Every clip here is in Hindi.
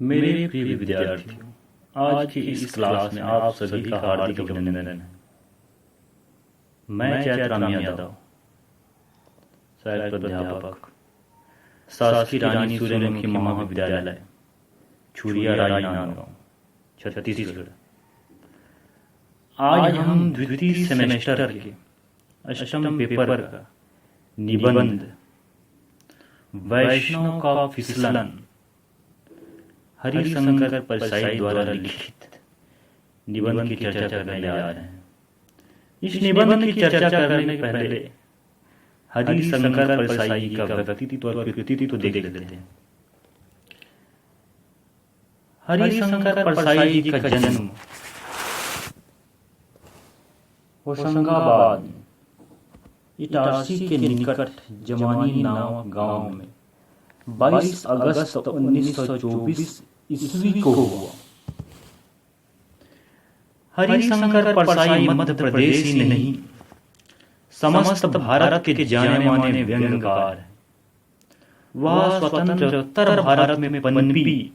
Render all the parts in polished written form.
मेरे प्रिय विद्यार्थियों, आज की इस क्लास में आप सभी का हार्दिक अभिनंदन है। मैं चैतराम यादव, सहायक प्राध्यापक, शासकीय रानी सूर्यमुखी महाविद्यालय, छुरिया राजनांदगांव, छत्तीसगढ़। आज हम द्वितीय सेमेस्टर के अष्टम पेपर का निबंध वैष्णव का फिसलन हरिशंकर परसाई द्वारा लिखित निबंध की चर्चा करने जा रहे हैं। इस निबंध की चर्चा करने के पहले हरिशंकर परसाई का व्यक्तित्व और कृतित्व देख लेते हैं। हरिशंकर परसाई जी का जन्म होशंगाबाद इटारसी के निकट जमानी नामक गांव में 22 अगस्त 1924 ईस्वी को हुआ। हरिशंकर परसाई मध्य प्रदेश ही नहीं, समस्त भारत के जाने माने व्यंग्यकार हैं। वह स्वतंत्र उत्तर भारत में पनपी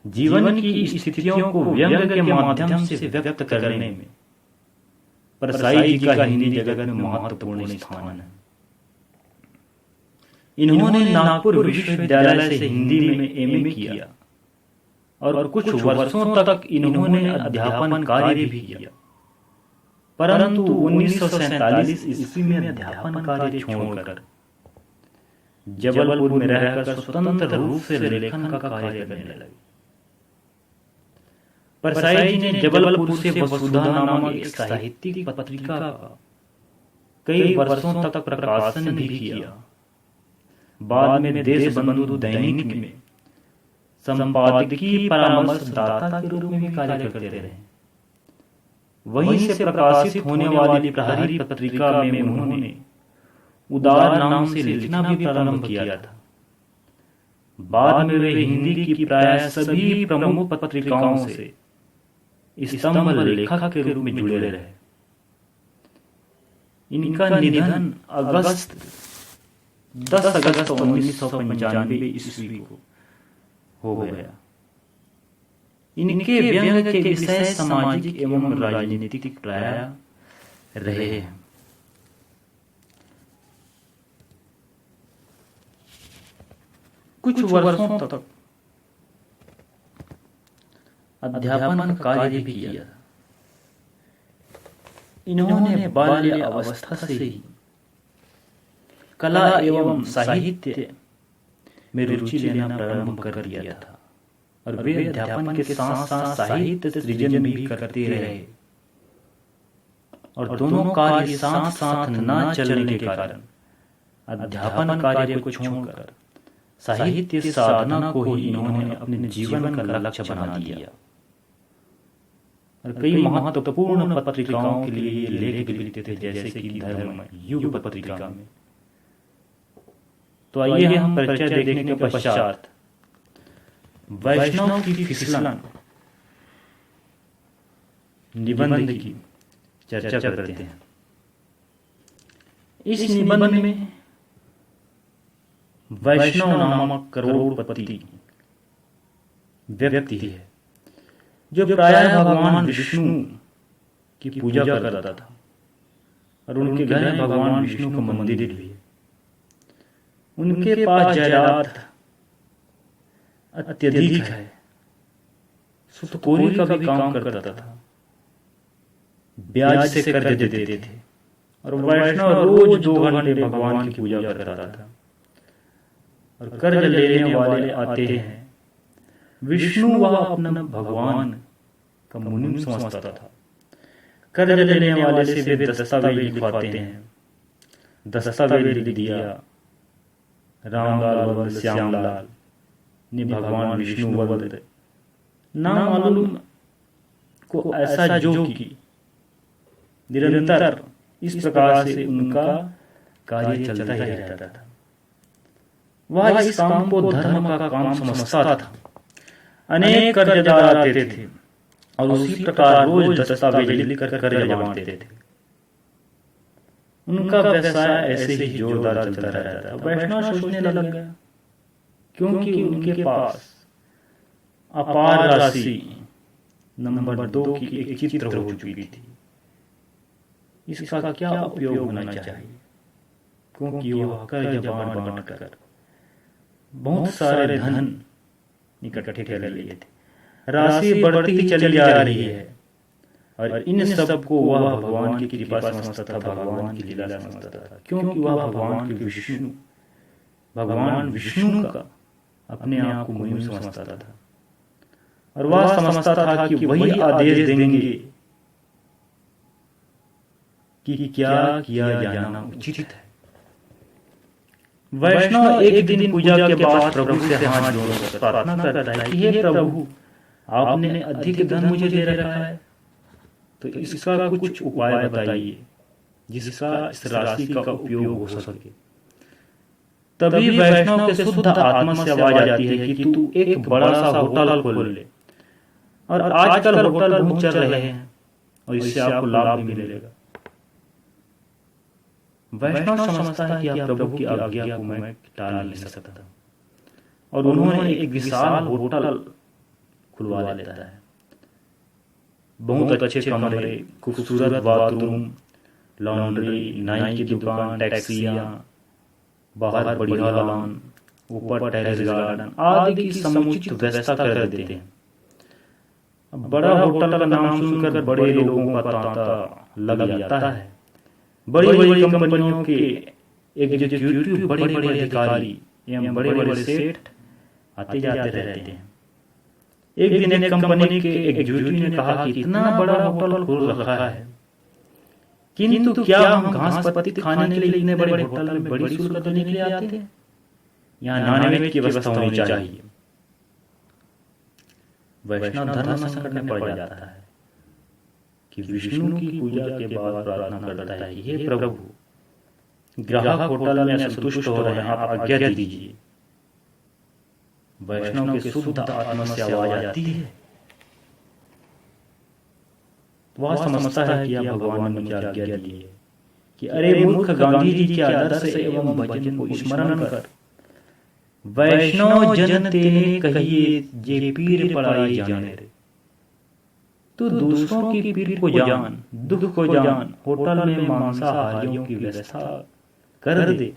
जीवन की स्थितियों को व्यंग के माध्यम से व्यक्त करने में परसाई जी का हिंदी जगत में महत्वपूर्ण स्थान है। इन्होंने नागपुर विश्वविद्यालय से हिंदी में एमए किया और कुछ वर्षों तक इन्होंने अध्यापन कार्य भी किया, परंतु 1947 ईस्वी में अध्यापन कार्य छोड़कर जबलपुर में रहकर स्वतंत्र रूप से लेखन का कार्य करने लगे। परसाई जी ने जबलपुर से वसुधा नामक एक साहित्यिक पत्रिका का कई वर्षों तक प्रकाशन भी किया। बाद में देशबंधु दैनिक में संपादकीय परामर्शदाता के रूप में भी कार्य करते रहे। वहीं से प्रकाशित होने वाली प्रहरी पत्रिका में उन्होंने उदार नाम से लिखना भी प्रारंभ किया था। बाद में वे हिंदी की प्राय सभी प्रमुख पत्रिकाओं से स्तंभ लेखक के रूप में जुड़े रहे। इनका निधन 10 अगस्त 1995 ईस्वी को हो गया। इनके व्यंग्य के विषय सामाजिक एवं राजनीतिक प्राय रहे हैं। कुछ वर्षों तक अध्यापन कार्य भी किया। इन्होंने बाल्य अवस्था से ही कला एवं साहित्य में रुचि लेना प्रारंभ कर दिया था और वे अध्यापन के साथ साथ साहित्य सृजन भी करते रहे। और दोनों कार्य साथ साथ न चलने के कारण अध्यापन कार्य को छोड़कर साहित्य साधना को ही इन्होंने अपने जीवन का लक्ष्य बना दिया और कई महत्वपूर्ण पत्रिकाओं के लिए ये लेख भी लिखते थे, जैसे कि धर्म युग पत्रिका में। तो आइए हम परिचय देखने के पश्चात वैष्णव की फिसलन निबंध की चर्चा करते हैं। इस निबंध में वैष्णव नामक करोड़पति व्यक्ति है जो प्रायः भगवान विष्णु की पूजा करता था और उनके घर में भगवान विष्णु का मंदिर भी है। उनके पास जायदाद अत्यधिक है। सुतकोरी का भी काम करता था, ब्याज से कर्ज देते थे और वैष्णव रोज 2 घंटे भगवान की पूजा करता था। और कर्ज लेने वाले आते हैं, विष्णु वह अपना भगवान का मुनीम समझता था। कर्ज लेने वाले से वे दस्तावेज लिखवाते हैं। दस्तावेज लिख दिया, रामलाल वल्द श्यामलाल ने भगवान विष्णु वल्द नाम मालूम को ऐसा जो कि निरंतर इस प्रकार से उनका कार्य चलता ही रहता था। वह इस काम को धर्म का काम समझता था। अनेक कर्जदार आते थे और उसी प्रकार रोज दस्तावेज लिखकर कर्ज बांटते थे। उनका व्यवसाय ऐसे ही जोरदार चलता रहता था। वैष्णव सोचने लग गया, क्योंकि उनके पास अपार राशि नंबर 2 की एक चित्र हो चुकी थी। इसका क्या उपयोग होना चाहिए, क्योंकि वह कर्ज बांट कर बहुत सारे धन इकट्ठे कर लिए थे। राशि बढ़ती चली जा रही है और इन सब को वह भगवान की कृपा समझता था, भगवान की लीला समझता था, क्योंकि वह भगवान विष्णु का अपने आप को मुहिम समझता था और वह समझता था कि वही आदेश देंगे कि क्या किया जाना उचित है। वैष्णव एक दिन पूजा के बाद प्रभु से हाथ जोड़कर प्रार्थना करता है कि हे प्रभु, आपने अधिक धन मुझे दे रखा है, तो इसका कुछ उपाय बताइए जिसका इस राशि का उपयोग हो सके। तभी वैष्णव के शुद्ध आत्मा से आवाज आती है कि तू एक बड़ा सा होटल खोल ले, और आजकल होटल बहुत चल रहे हैं और इससे आपको लाभ भी मिलेगा। वैष्णव समझता है कि आप प्रभु की आज्ञा को मैं टाल नहीं सकता, और उन्होंने एक विशाल होटल खुलवा लेता है। बहुत अच्छे कमरे, खूबसूरत बाथरूम, लॉन्ड्री, नाई की दुकान, टैक्सियां, बाहर बढ़िया लॉन, ऊपर टेरेस गार्डन आदि की समुचित व्यवस्था कर देते हैं। बड़ा होटल का नाम सुनकर बड़े लोगों का तांता लग जाता है। बड़ी बड़ी कंपनियों के एग्जीक्यूटिव, बड़े बड़े अधिकारी एवं बड़े बड़े सेठ आते जाते रहते हैं। एक दिन एक कंपनी के एग्जीक्यूटिव ने कहा कि इतना बड़ा होटल खोल रखा है, किंतु क्या हम घास पत्ती खाने के लिए इतने बड़े होटल में बड़ी शुल्क देने के लिए आते हैं? यहाँ नॉनवेज की व्यवस्था होनी चाहिए। वैष्णव धर्म संकट में पड़ जाता है कि विष्णु की पूजा के बाद प्रार्थना करता है कि हे प्रभु, ग्राहक होटल में संतुष्ट हो रहे हैं, आप आज्ञा दीजिए। वैष्णव के शुद्ध आत्मा से आवाज आती है, वह समझता है कि आप भगवान ने मुझे आज्ञा दी है कि अरे मूर्ख, गांधी जी के आदर्श एवं भजन को स्मरण कर वैष्णव जन तेने कहिए जे पीर पड़ाई जाने रे। तो दूसरों की पीर को जान, दुख को जान, होटल में मांसाहारियों की व्यवस्था कर दे।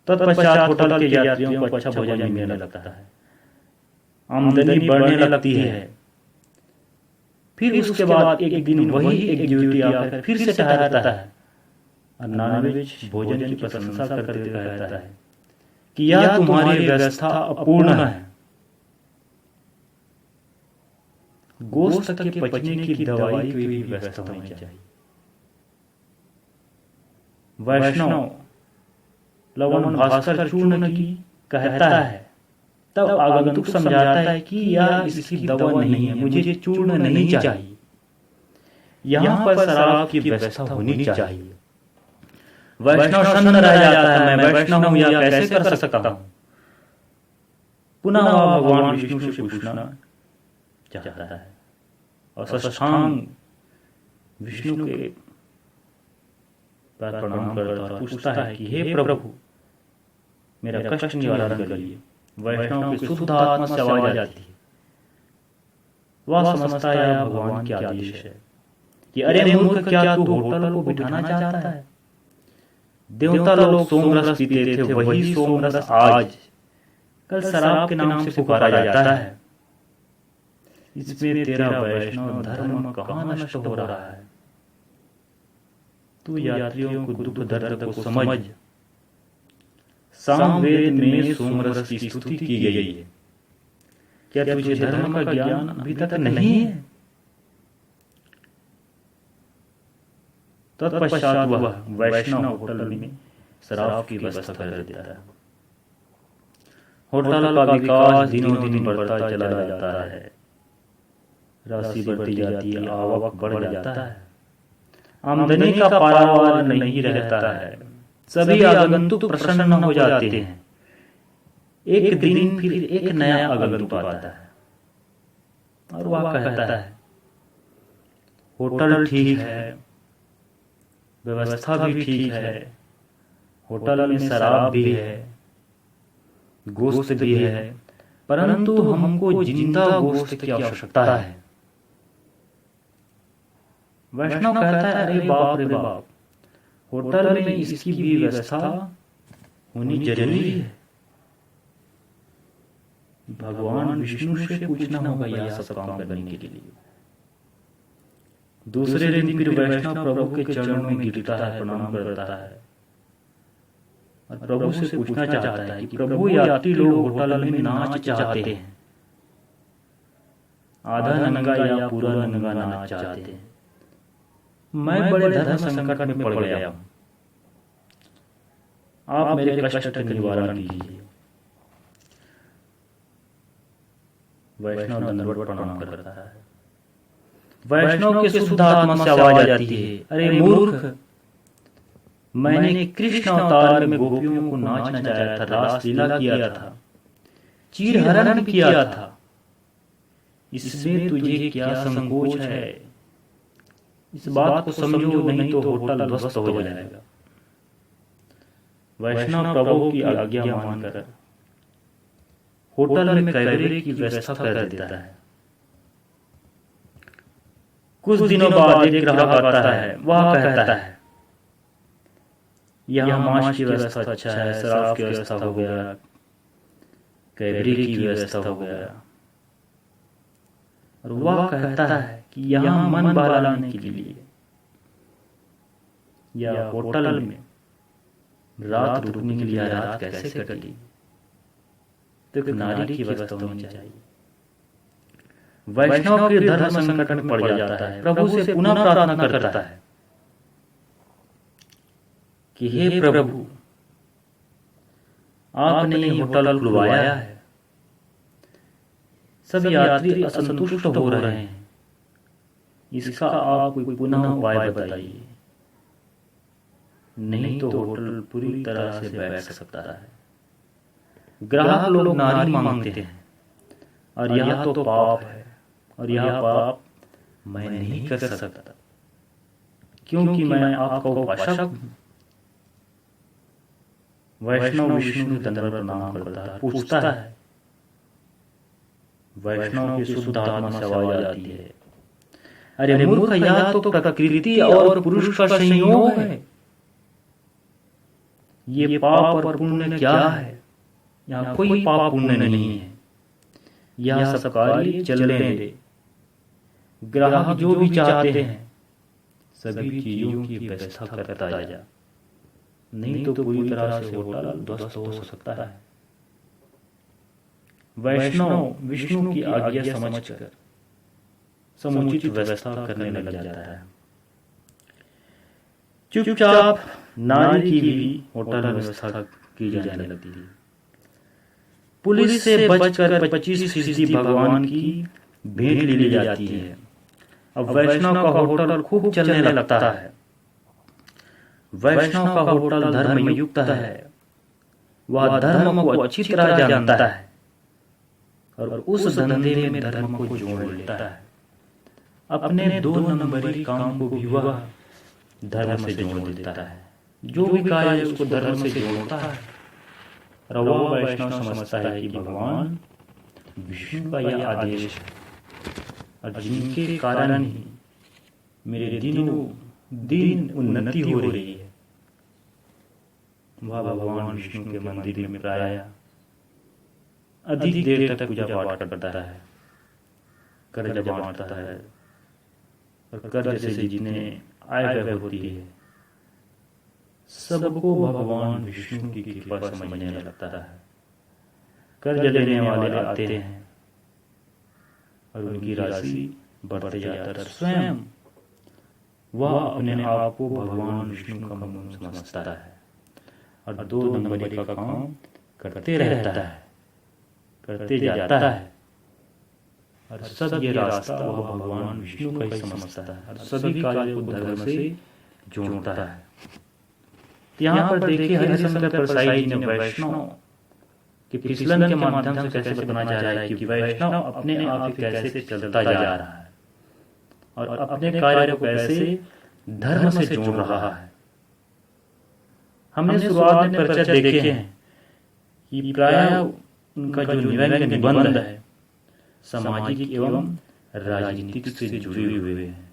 तत्पश्चात होटल के यात्रियों को अच्छा भोजन मिलने लगता है, आमदनी बढ़ने लगती है। फिर उसके बाद एक दिन वही एग्जीक्यूटिव आकर फिर से ठहराता है और नॉनवेज भोजन की प्रशंसा करते हुए कहता है कि यह तुम्हारी व्यवस्था अपूर्ण है। गोश्त के पचने की दवाई की भी व्यवस्था होनी चाहिए। वैष्णव लवण भास्कर चूर्ण की कहता है, तब आगंतुक समझाता है कि यह इसकी दवा नहीं है, मुझे चूर्ण नहीं चाहिए, यहाँ पर शराब की व्यवस्था होनी चाहिए। वैष्णव सन्न रह जाता है, मैं वैष्णव हूं, यह कैसे कर सकता हूं। पुनः वह भगवान विष्णु से पूछना चाहता है और साष्टांग विष्णु के पर प्रणाम करता और पूछता है कि हे प्रभु, मेरा कष्ट निवारण करिए। वैष्णव की शुद्ध आत्मा से आवाज आती है, वह समझता है भगवान के आदेश है कि अरे मूर्ख, क्या तू होटल को बिठाना चाहता है? देवता लोग सोमरस पीते थे, वही सोमरस आज कल शराब के नाम से पुकारा जाता है। इसमें तेरा वैष्णव धर्म कहाँ नष्ट हो रहा है? तू यात्रियों को दुख दर्द को समझ। सामवेद में सोमरस की स्तुति की गई है, क्या तुझे धर्म का ज्ञान अभी तक नहीं है? तत्पश्चात वह वैष्णव होटल में शराब की व्यवस्था कर देता है। होटल का विकास दिनों दिन बढ़ता चला जाता है, राशि बढ़ती जाती है, आवक बढ़ जाता है, आमदनी का पारावार नहीं रहता है। सभी आगंतुक प्रसन्न हो जाते हैं। एक दिन फिर एक नया आगंतुक आता है और वह कहता है होटल ठीक है, व्यवस्था भी ठीक है, होटल में शराब भी है, गोश्त भी है, परंतु हमको जिंदा गोश्त की आवश्यकता है। वैष्णव कहता है, अरे बाप रे बाप, होटल में इसकी भी व्यवस्था होनी जरूरी है। भगवान विष्णु से पूछना होगा यह सब काम करने के लिए। दूसरे दिन फिर वैष्णव प्रभु के चरणों में गिरता है, प्रणाम करता है और प्रभु से पूछना चाहता है कि प्रभु, यात्री लोग होटल में नाच चाहते हैं, आधा नंगा या पूरा नंगा नाच चाहते हैं। मैं बड़े धर्म संकट में पड़ गया हूं, आप मेरे कष्ट का निवारण कीजिए। वैष्णव दंडवत प्रणाम करता है। वैष्णव के शुद्ध आत्मा से आवाज आती है, अरे मूर्ख, मैंने कृष्ण अवतार में गोपियों को नाच नचाया था, रास लीला किया था, चीर हरण किया था, इसमें तुझे क्या संकोच है? इस बात को समझो, नहीं तो होटल ध्वस्त हो जाएगा। वैष्णव प्रभु की आज्ञा मानकर होटल में कैमरे की व्यवस्था कर देता है। कुछ दिनों बाद एक ग्राहक आता है, वह कहता है, यहाँ मांस की व्यवस्था अच्छा है, शराब की व्यवस्था हो गया, कैमरे की व्यवस्था हो गया, और वह कहता है कि यहाँ मन बहलाने के लिए या होटल में रात रुकने के लिए रात कैसे कटी, तो नारी की व्यवस्था होनी चाहिए। वैष्णव के धर्म संकट में पड़ जाता है, प्रभु से पुनः प्रार्थना करता है कि हे प्रभु, आपने ये होटल खुलवाया है, सब यात्री असंतुष्ट हो रहे हैं, इसका आप कोई पुनः उपाय बताइए, नहीं तो होटल पूरी तरह से बैठ सकता है। ग्राहक लोग नारी मांगते हैं और यह तो पाप है, और यह पाप मैं नहीं कर सकता क्योंकि मैं आपका उपासक हूं। वैष्णव विष्णु दंडवत प्रणाम करता है, पूछता है। वैष्णव की शुद्ध आत्मा से आवाज आती है, अरे मूर्ख, यह तो प्रकृति और पुरुष का संयोग है, ये पाप और पुण्य क्या है? यहाँ कोई पाप पुण्य नहीं है, यह सब कार्य चलने दे। ग्राहक जो भी चाहते हैं सभी चीजों की व्यवस्था करता जा, नहीं तो पूरी तरह से होटल ध्वस्त हो सकता है। वैष्णव विष्णु की आज्ञा समझकर समुचित व्यवस्था करने लग जाता है। चुपचाप नारी की भी होटल में व्यवस्था की जाने लगती है। पुलिस से बचकर 25% भगवान की भेंट ली जाती है। अब वैष्णव का होटल खूब चलने लगता है। वैष्णव का होटल धर्म युक्त है, वह धर्म को अच्छी तरह जानता है और उस धंधे में धर्म को जोड़ लेता है। अपने 2 नंबरी काम को भी वह धर्म से जोड़ देता है। जो भी कार्य उसको धर्म से जोड़ता है, और वह वैष्णव समझता है कि भगवान विष्णु का यह आदेश है, और जिनके कारण ही मेरे दिनों दिन उन्नति हो रही है। वह भगवान विष्णु के मंदिर में प्राय अधिक देर तक पूजा पाठ करता है, कर्ज बांटता है, और कर्ज से जितने आय व्यय होती है सबको भगवान विष्णु की कृपा समझने लगता है। कर्ज लेने वाले आते हैं और उनकी राशि बढ़ते जाता है। स्वयं वह अपने आप को भगवान विष्णु का मुंह समझता है और 2 नंबरी का काम करते रहता है, करते जाता है, और सब ये रास्ता वह भगवान विष्णु का ही समझता है और सभी कार्यों को धर्म से जोड़ता है। यहाँ पर देखिए हरिशंकर परसाई जी ने वैष्णव के फिसलन के माध्यम से कैसे बताना चाह रहा है कि वैष्णव अपने आप ही कैसे चलता जा रहा है और अपने कार्य को कैसे धर्म से जोड़ रहा है। हमने शुरुआत में परिचय देखे हैं कि प्राय उनका जो व्यंग्य निबंध है सामाजिक एवं राजनीतिक से जुड़े हुए हैं।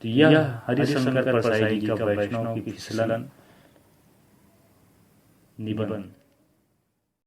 तो यह हरिशंकर परसाई जी का वैष्णव की फिसलन निबंध